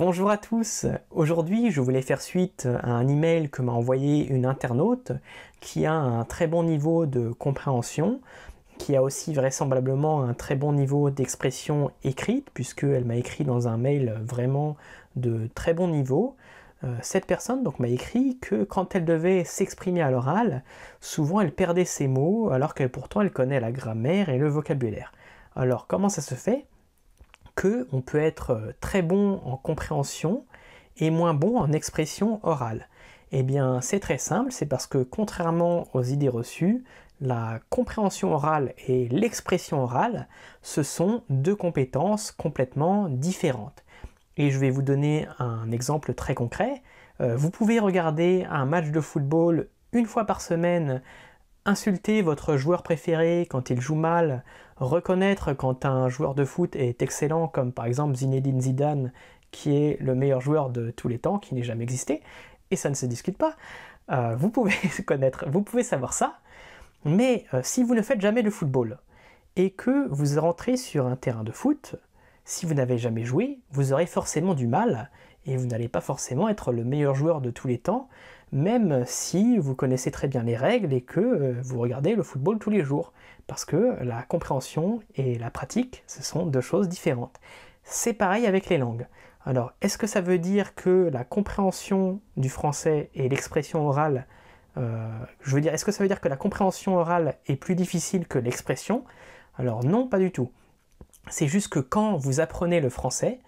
Bonjour à tous, aujourd'hui je voulais faire suite à un email que m'a envoyé une internaute qui a un très bon niveau de compréhension, qui a aussi vraisemblablement un très bon niveau d'expression écrite, puisqu'elle m'a écrit dans un mail vraiment de très bon niveau. Cette personne donc m'a écrit que quand elle devait s'exprimer à l'oral, souvent elle perdait ses mots alors que pourtant elle connaît la grammaire et le vocabulaire. Alors comment ça se fait qu'on peut être très bon en compréhension et moins bon en expression orale? Eh bien, c'est très simple, c'est parce que contrairement aux idées reçues, la compréhension orale et l'expression orale, ce sont deux compétences complètement différentes. Et je vais vous donner un exemple très concret. Vous pouvez regarder un match de football une fois par semaine, insulter votre joueur préféré quand il joue mal, reconnaître quand un joueur de foot est excellent, comme par exemple Zinedine Zidane, qui est le meilleur joueur de tous les temps, qui n'ait jamais existé, et ça ne se discute pas. Vous pouvez connaître, vous pouvez savoir ça, mais si vous ne faites jamais de football, et que vous rentrez sur un terrain de foot, si vous n'avez jamais joué, vous aurez forcément du mal, et vous n'allez pas forcément être le meilleur joueur de tous les temps, même si vous connaissez très bien les règles et que vous regardez le football tous les jours. Parce que la compréhension et la pratique, ce sont deux choses différentes. C'est pareil avec les langues. Alors, est-ce que ça veut dire que la compréhension du français et l'expression orale, est-ce que ça veut dire que la compréhension orale est plus difficile que l'expression? Alors non, pas du tout. C'est juste que quand vous apprenez le français,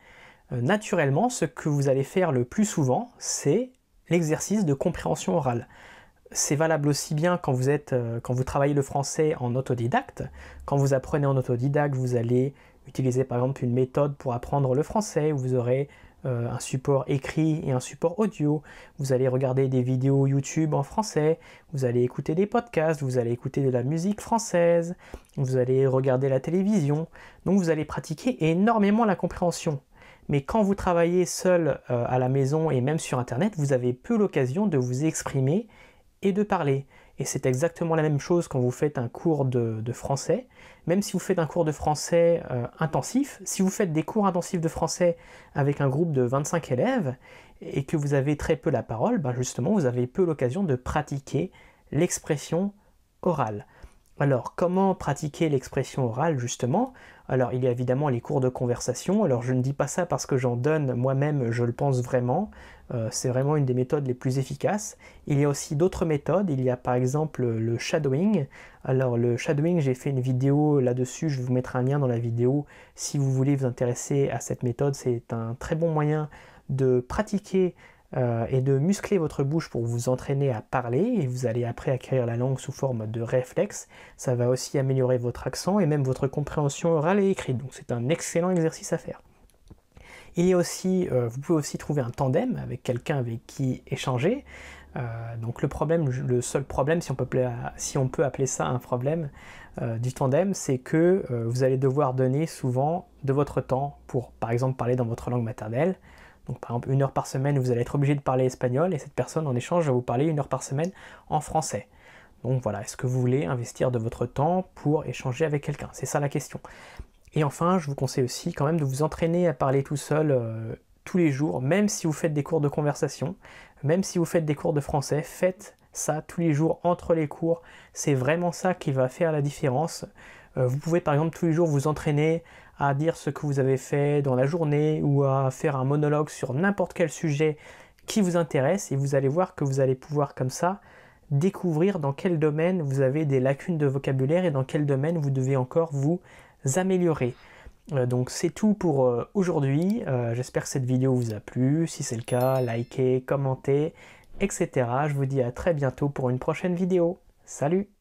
naturellement, ce que vous allez faire le plus souvent, c'est l'exercice de compréhension orale. C'est valable aussi bien quand vous travaillez le français en autodidacte. Quand vous apprenez en autodidacte, vous allez utiliser par exemple une méthode pour apprendre le français, où vous aurez un support écrit et un support audio. Vous allez regarder des vidéos YouTube en français, vous allez écouter des podcasts, vous allez écouter de la musique française, vous allez regarder la télévision. Donc vous allez pratiquer énormément la compréhension. Mais quand vous travaillez seul à la maison et même sur Internet, vous avez peu l'occasion de vous exprimer et de parler. Et c'est exactement la même chose quand vous faites un cours de français. Même si vous faites un cours de français intensif, si vous faites des cours intensifs de français avec un groupe de 25 élèves et que vous avez très peu la parole, ben justement vous avez peu l'occasion de pratiquer l'expression orale. Alors, comment pratiquer l'expression orale, justement? Alors, il y a évidemment les cours de conversation. Alors, je ne dis pas ça parce que j'en donne moi-même, je le pense vraiment. C'est vraiment une des méthodes les plus efficaces. Il y a aussi d'autres méthodes. Il y a par exemple le shadowing. Alors, le shadowing, j'ai fait une vidéo là-dessus. Je vais vous mettre un lien dans la vidéo si vous voulez vous intéresser à cette méthode. C'est un très bon moyen de pratiquer et de muscler votre bouche pour vous entraîner à parler, et vous allez après acquérir la langue sous forme de réflexe. Ça va aussi améliorer votre accent et même votre compréhension orale et écrite, donc c'est un excellent exercice à faire. Il y a aussi, vous pouvez aussi trouver un tandem avec quelqu'un avec qui échanger. Donc le seul problème, si on peut appeler ça un problème du tandem, c'est que vous allez devoir donner souvent de votre temps pour, par exemple, parler dans votre langue maternelle. Donc par exemple, 1 heure par semaine, vous allez être obligé de parler espagnol, et cette personne, en échange, va vous parler 1 heure par semaine en français. Donc voilà, est-ce que vous voulez investir de votre temps pour échanger avec quelqu'un? C'est ça la question. Et enfin, je vous conseille aussi quand même de vous entraîner à parler tout seul tous les jours, même si vous faites des cours de conversation, même si vous faites des cours de français, faites ça tous les jours entre les cours. C'est vraiment ça qui va faire la différence. Vous pouvez par exemple tous les jours vous entraîner à dire ce que vous avez fait dans la journée ou à faire un monologue sur n'importe quel sujet qui vous intéresse, et vous allez voir que vous allez pouvoir comme ça découvrir dans quel domaine vous avez des lacunes de vocabulaire et dans quel domaine vous devez encore vous améliorer. Donc c'est tout pour aujourd'hui. J'espère que cette vidéo vous a plu. Si c'est le cas, likez, commentez, etc. Je vous dis à très bientôt pour une prochaine vidéo. Salut!